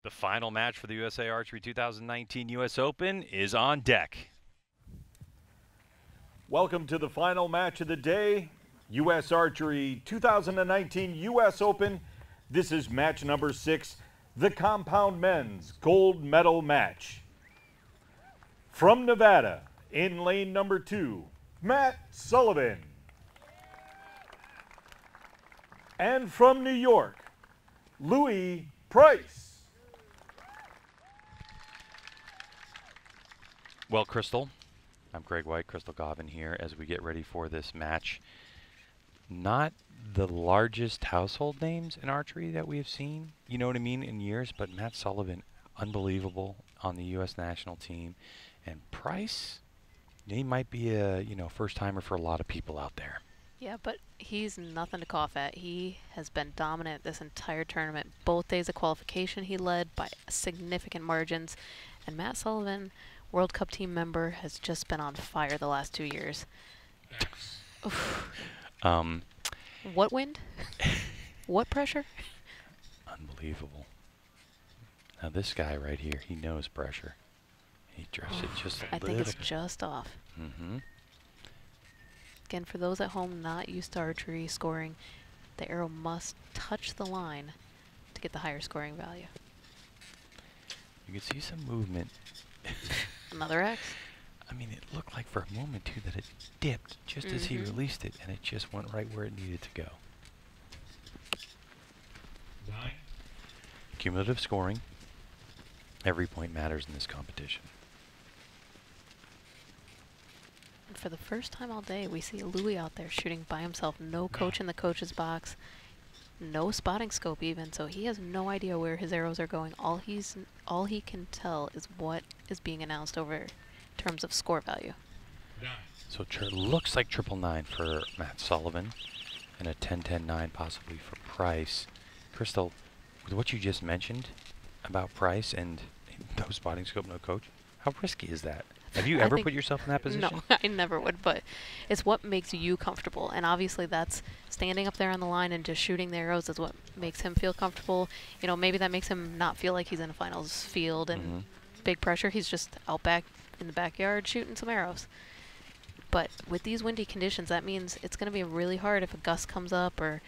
The final match for the USA Archery 2019 U.S. Open is on deck. Welcome to the final match of the day, U.S. Archery 2019 U.S. Open. This is match number 6, the Compound Men's Gold Medal Match. From Nevada, in lane number 2, Matt Sullivan. And from New York, Louis Price. Well, Crystal, I'm Greg White, Crystal Govan here as we get ready for this match. Not the largest household names in archery that we have seen, you know what I mean, in years, but Matt Sullivan, unbelievable on the U.S. national team. And Price, he might be a, first-timer for a lot of people out there. Yeah, but he's nothing to cough at. He has been dominant this entire tournament. Both days of qualification he led by significant margins. And Matt Sullivan, World Cup team member, has just been on fire the last 2 years. What wind? What pressure? Unbelievable. Now this guy right here, he knows pressure. He drifts it just a I little think it's bit. just off. Mm-hmm. Again, for those at home not used to archery scoring, the arrow must touch the line to get the higher scoring value. You can see some movement. Another X? I mean, it looked like for a moment, too, that it dipped just as he released it, and it just went right where it needed to go. 9. Cumulative scoring. Every point matters in this competition. And for the first time all day, we see Louis out there shooting by himself. No coach in the coach's box. No spotting scope even, so he has no idea where his arrows are going. All he can tell is what is being announced over in terms of score value. 9. So it looks like 999 for Matt Sullivan and a 10-10-9 possibly for Price. Crystal, with what you just mentioned about Price and no spotting scope, no coach, how risky is that? Have you ever put yourself in that position? No, I never would, but it's what makes you comfortable. And obviously that's standing up there on the line and just shooting the arrows is what makes him feel comfortable. You know, maybe that makes him not feel like he's in a finals field and big pressure. He's just out back in the backyard shooting some arrows. But with these windy conditions, that means it's going to be really hard if a gust comes up or,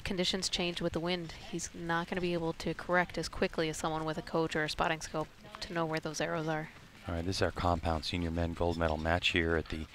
conditions change with the wind. He's not going to be able to correct as quickly as someone with a coach or a spotting scope to know where those arrows are. All right, this is our compound senior men gold medal match here at the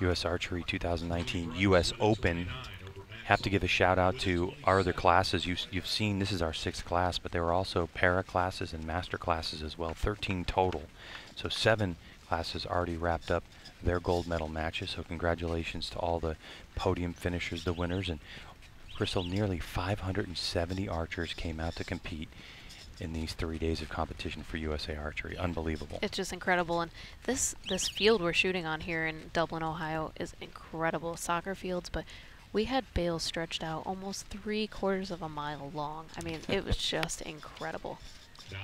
U.S. Archery 2019 U.S. Open. Have to give a shout out to our other classes. You've seen this is our 6th class, but there were also para classes and master classes as well, 13 total. So 7 classes already wrapped up their gold medal matches. So congratulations to all the podium finishers, the winners. And Crystal, nearly 570 archers came out to compete in these 3 days of competition for USA Archery. Unbelievable. It's just incredible. And this field we're shooting on here in Dublin, Ohio is incredible. Soccer fields, but we had bales stretched out almost 3/4 of a mile long. I mean, it was just incredible. 9.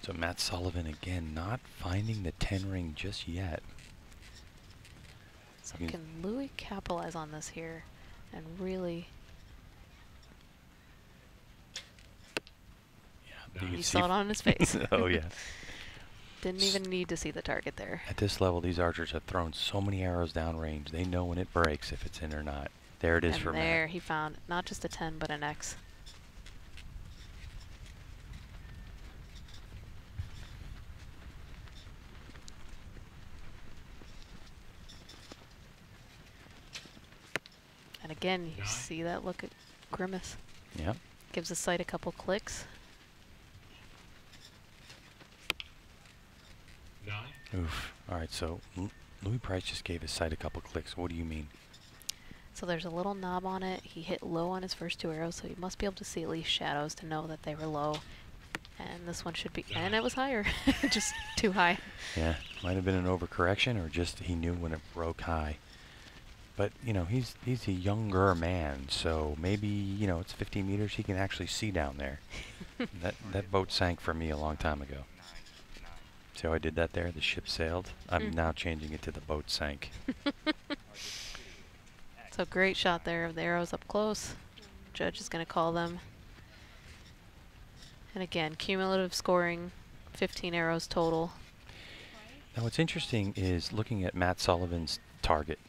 So Matt Sullivan, again, not finding the 10 ring just yet. So can Louis capitalize on this here and really... You saw it on his face. Oh, yeah. Didn't even need to see the target there. At this level, these archers have thrown so many arrows downrange. They know when it breaks, if it's in or not. There it is for Matt. And there he found not just a 10, but an X. And again, you see that look at grimace. Yep. Gives the sight a couple clicks. 9. Oof. All right, so Louis Price just gave his sight a couple clicks. What do you mean? So there's a little knob on it. He hit low on his first 2 arrows, so he must be able to see at least shadows to know that they were low. And this one should be, and it was higher, just too high. Yeah, might have been an overcorrection or just he knew when it broke high. But, he's a younger man, so maybe, it's 50 meters. He can actually see down there. That boat sank for me a long time ago. See how I did that there? The ship sailed. I'm now changing it to the boat sank. So great shot there of the arrows up close. Judge is going to call them. And again, cumulative scoring, 15 arrows total. Now what's interesting is looking at Matt Sullivan's target.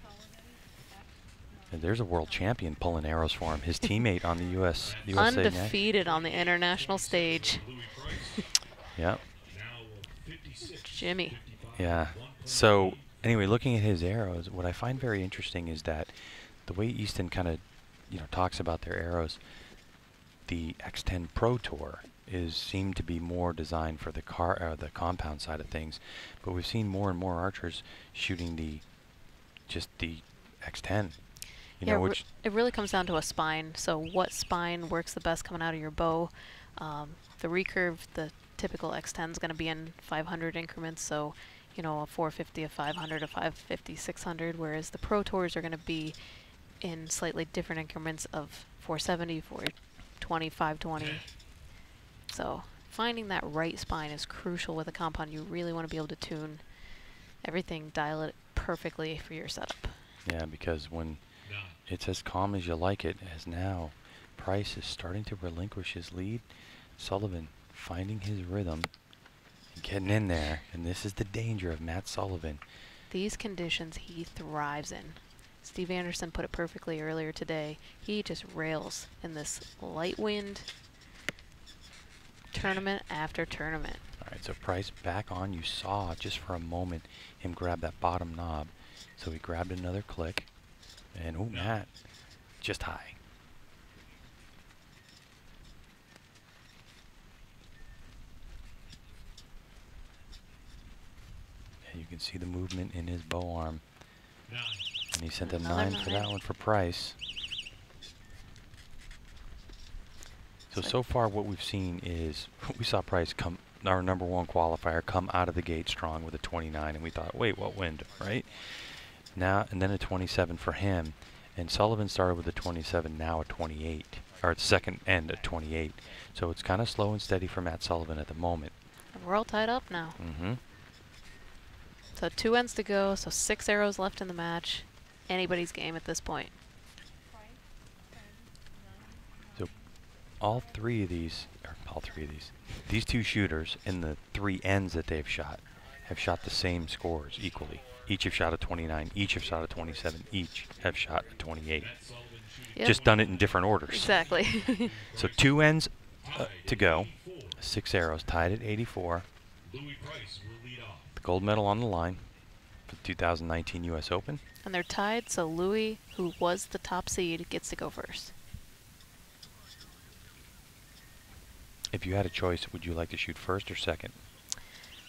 And there's a world champion pulling arrows for him. His teammate on the USA undefeated on the international stage. Yeah. Jimmy. Yeah. So anyway, looking at his arrows, what I find very interesting is that the way Easton kind of, talks about their arrows, the X10 Pro Tour seemed to be more designed for the compound side of things, but we've seen more and more archers shooting the X10. Which it really comes down to a spine. So what spine works the best coming out of your bow? The recurve, the typical X10 is going to be in 500 increments. So, a 450, a 500, a 550, 600. Whereas the Pro Tours are going to be in slightly different increments of 470, 420, 520. So finding that right spine is crucial with a compound. You really want to be able to tune everything, dial it perfectly for your setup. Yeah, because when it's as calm as you like it, as now Price is starting to relinquish his lead. Sullivan finding his rhythm and getting in there, and this is the danger of Matt Sullivan. These conditions he thrives in. Steve Anderson put it perfectly earlier today. He just rails in this light wind tournament after tournament. All right, so Price back on. You saw just for a moment him grab that bottom knob. So he grabbed another click. And, oh, Matt, just high. And you can see the movement in his bow arm. And he sent a 9 for that one for Price. So far what we've seen is, we saw Price come, our #1 qualifier, come out of the gate strong with a 29, and we thought, wait, what wind, right? Now, and then a 27 for him, and Sullivan started with a 27, now a 28, or at second end at 28. So it's kind of slow and steady for Matt Sullivan at the moment. And we're all tied up now. Mm-hmm. So 2 ends to go, so 6 arrows left in the match. Anybody's game at this point. So these two shooters in the 3 ends that they've shot have shot the same scores equally. Each have shot a 29, each have shot a 27, each have shot a 28. Yep. Just done it in different orders. Exactly. So 2 ends to go. 6 arrows tied at 84. The gold medal on the line for the 2019 U.S. Open. And they're tied, so Louis, who was the top seed, gets to go first. If you had a choice, would you like to shoot first or second?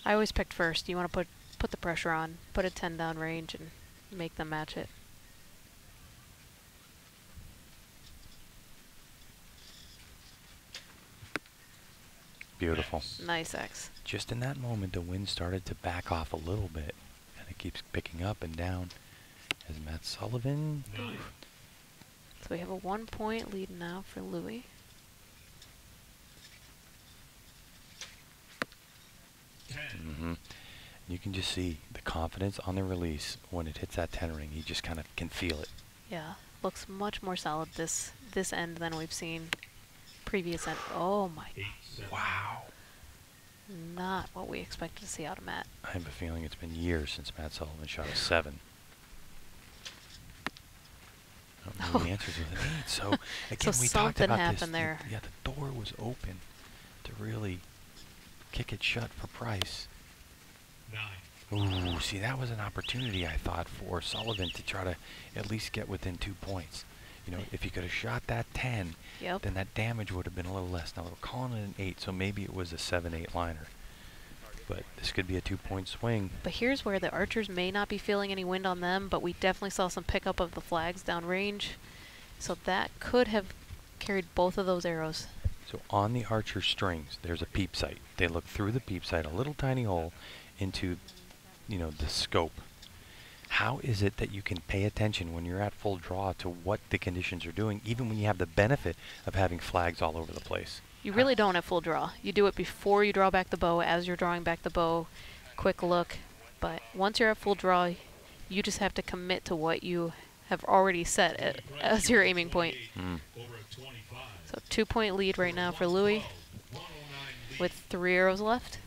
I always picked first. You want to put the pressure on, put a 10 down range, and make them match it. Beautiful. Nice X. Just in that moment, the wind started to back off a little bit, and it keeps picking up and down as Matt Sullivan. So we have a 1-point lead now for Louis. Mm-hmm. You can just see the confidence on the release when it hits that 10 ring. You just kind of can feel it. Yeah, looks much more solid this end than we've seen previous end. Oh my! Wow. Not what we expected to see out of Matt. I have a feeling it's been years since Matt Sullivan shot a 7. I don't know the answers with an 8. So again, so we talked about this. Something happened there. Yeah, the door was open to really kick it shut for Price. 9. Ooh, see, that was an opportunity, I thought, for Sullivan to try to at least get within 2 points. You know, if he could have shot that 10, yep, then that damage would have been a little less. Now, we're calling it an 8, so maybe it was a 7-8 liner. But this could be a 2-point swing. But here's where the archers may not be feeling any wind on them, but we definitely saw some pickup of the flags downrange. So that could have carried both of those arrows. So on the archer strings, there's a peep sight. They look through the peep sight, a little tiny hole, into, you know, the scope. How is it that you can pay attention when you're at full draw to what the conditions are doing, even when you have the benefit of having flags all over the place? You really don't at full draw. You do it before you draw back the bow, as you're drawing back the bow, quick look. But once you're at full draw, you just have to commit to what you have already set as your aiming point. So 2-point lead right now for Louis. with 3 arrows left.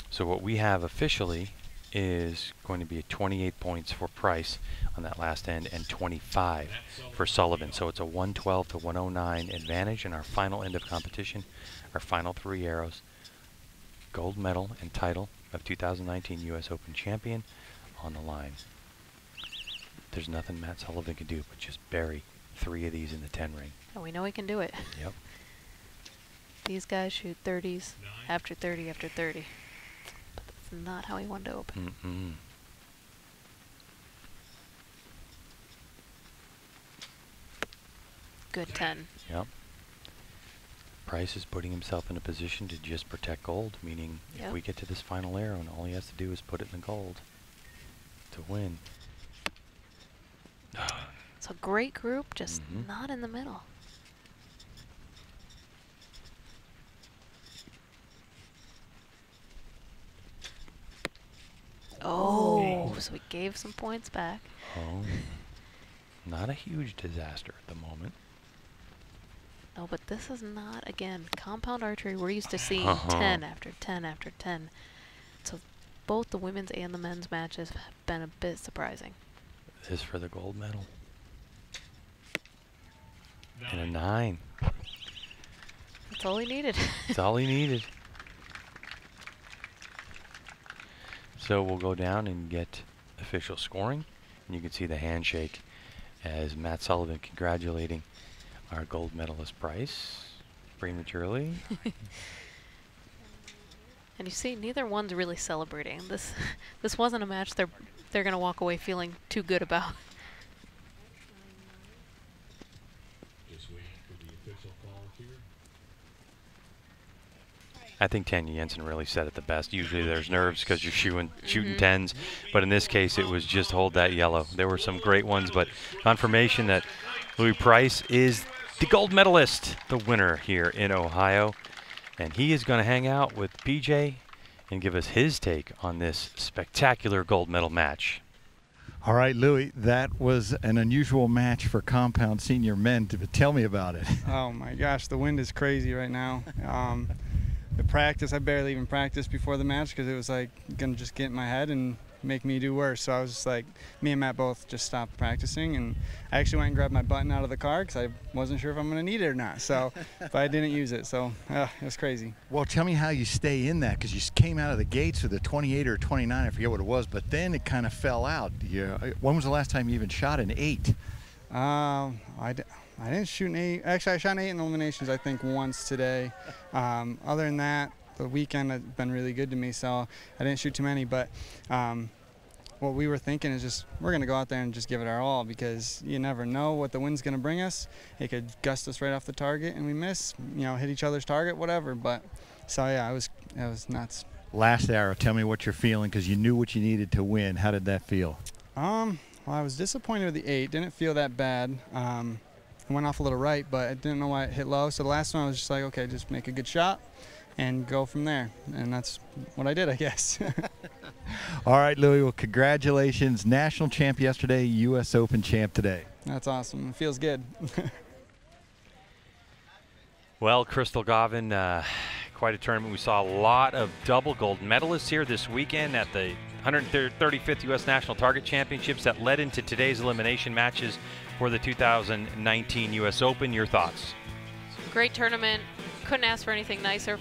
So what we have officially is going to be 28 points for Price on that last end and 25 for Sullivan. So it's a 112 to 109 advantage in our final end of competition, our final 3 arrows. Gold medal and title of 2019 U.S. Open champion on the line. There's nothing Matt Sullivan can do but just bury 3 of these in the 10 ring. And we know he can do it. Yep. These guys shoot 30s after 30 after 30. But that's not how he wanted to open. Good 10. Yep. Price is putting himself in a position to just protect gold, meaning if we get to this final arrow and all he has to do is put it in the gold to win. It's a great group, just not in the middle. Oh, so he gave some points back. Oh, not a huge disaster at the moment. No, but this is not, again, compound archery. We're used to seeing 10 after 10 after 10. So both the women's and the men's matches have been a bit surprising. This is for the gold medal. And a 9. That's all he needed. That's all he needed. So we'll go down and get official scoring. And you can see the handshake as Matt Sullivan congratulating our gold medalist Price prematurely. And you see, neither one's really celebrating. This wasn't a match they're gonna walk away feeling too good about. I think Tanya Jensen really said it the best. Usually there's nerves because you're shooting 10s, but in this case it was just hold that yellow. There were some great ones, but confirmation that Louis Price is the gold medalist, the winner here in Ohio. And he is going to hang out with PJ and give us his take on this spectacular gold medal match. All right, Louis, that was an unusual match for compound senior men. Tell me about it. Oh my gosh, the wind is crazy right now. The practice, I barely even practiced before the match because it was like gonna just get in my head and make me do worse. So I was just like, me and Matt both just stopped practicing, and I actually went and grabbed my button out of the car because I wasn't sure if I'm gonna need it or not. So, but I didn't use it, so it was crazy. Well, tell me how you stay in that, because you came out of the gates with a 28 or 29, I forget what it was, but then it kind of fell out. When was the last time you even shot an 8? I didn't shoot an 8. Actually, I shot an 8 in eliminations, I think, once today. Other than that, the weekend has been really good to me, so I didn't shoot too many. But what we were thinking is just we're going to go out there and just give it our all, because you never know what the wind's going to bring us. It could gust us right off the target and we miss, hit each other's target, whatever. But so yeah, it was nuts. Last arrow, tell me what you're feeling, because you knew what you needed to win. How did that feel? Well, I was disappointed with the 8. Didn't feel that bad. It went off a little right, but I didn't know why it hit low. So the last one I was just like, okay, just make a good shot and go from there. And that's what I did, I guess. All right, Louis, well, congratulations. National champ yesterday, U.S. Open champ today. That's awesome. It feels good. Well, Crystal Govin, quite a tournament. We saw a lot of double gold medalists here this weekend at the 135th U.S. National Target Championships that led into today's elimination matches for the 2019 U.S. Open. Your thoughts? Great tournament. Couldn't ask for anything nicer.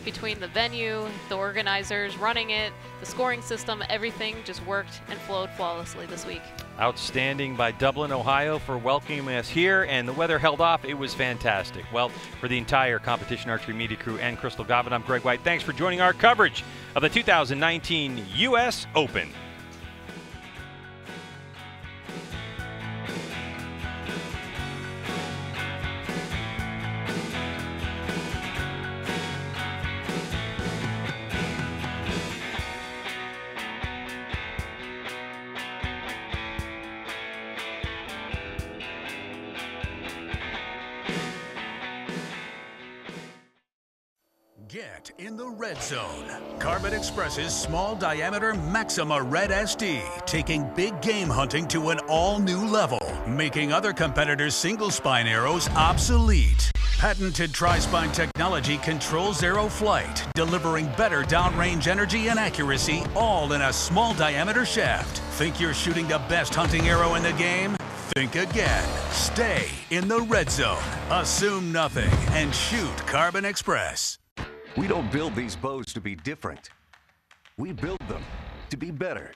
Between the venue, the organizers running it, the scoring system, everything just worked and flowed flawlessly this week. Outstanding by Dublin, Ohio for welcoming us here, and the weather held off. It was fantastic. Well, for the entire Competition Archery Media crew and Crystal Govin, I'm Greg White. Thanks for joining our coverage of the 2019 U.S. Open. Get in the red zone. Carbon Express's small diameter Maxima Red SD, taking big game hunting to an all-new level, making other competitors' single spine arrows obsolete. Patented tri-spine technology controls arrow flight, delivering better downrange energy and accuracy, all in a small diameter shaft. Think you're shooting the best hunting arrow in the game? Think again. Stay in the red zone. Assume nothing and shoot Carbon Express. We don't build these bows to be different. We build them to be better.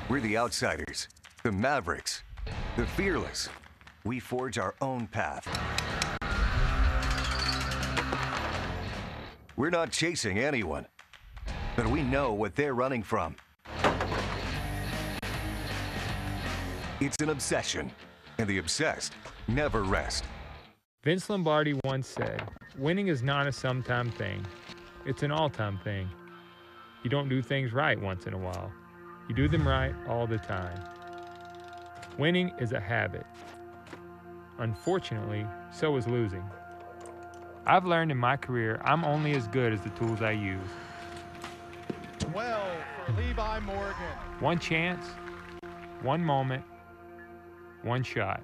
We're the outsiders, the mavericks, the fearless. We forge our own path. We're not chasing anyone, but we know what they're running from. It's an obsession, and the obsessed never rest. Vince Lombardi once said, winning is not a sometime thing. It's an all-time thing. You don't do things right once in a while. You do them right all the time. Winning is a habit. Unfortunately, so is losing. I've learned in my career I'm only as good as the tools I use. 12 for Levi Morgan. One chance, one moment, one shot.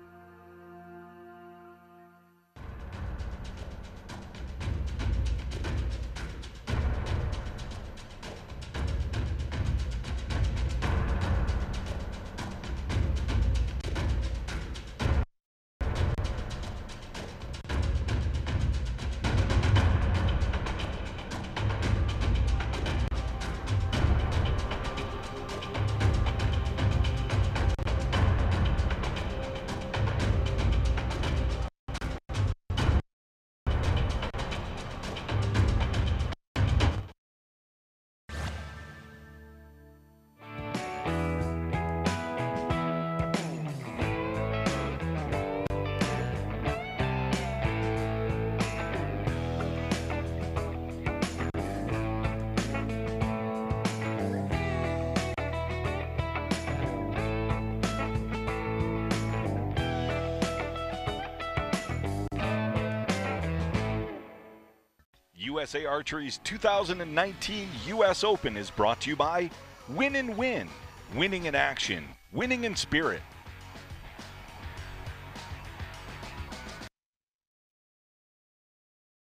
USA Archery's 2019 U.S. Open is brought to you by Win and Win. Winning in action, winning in spirit.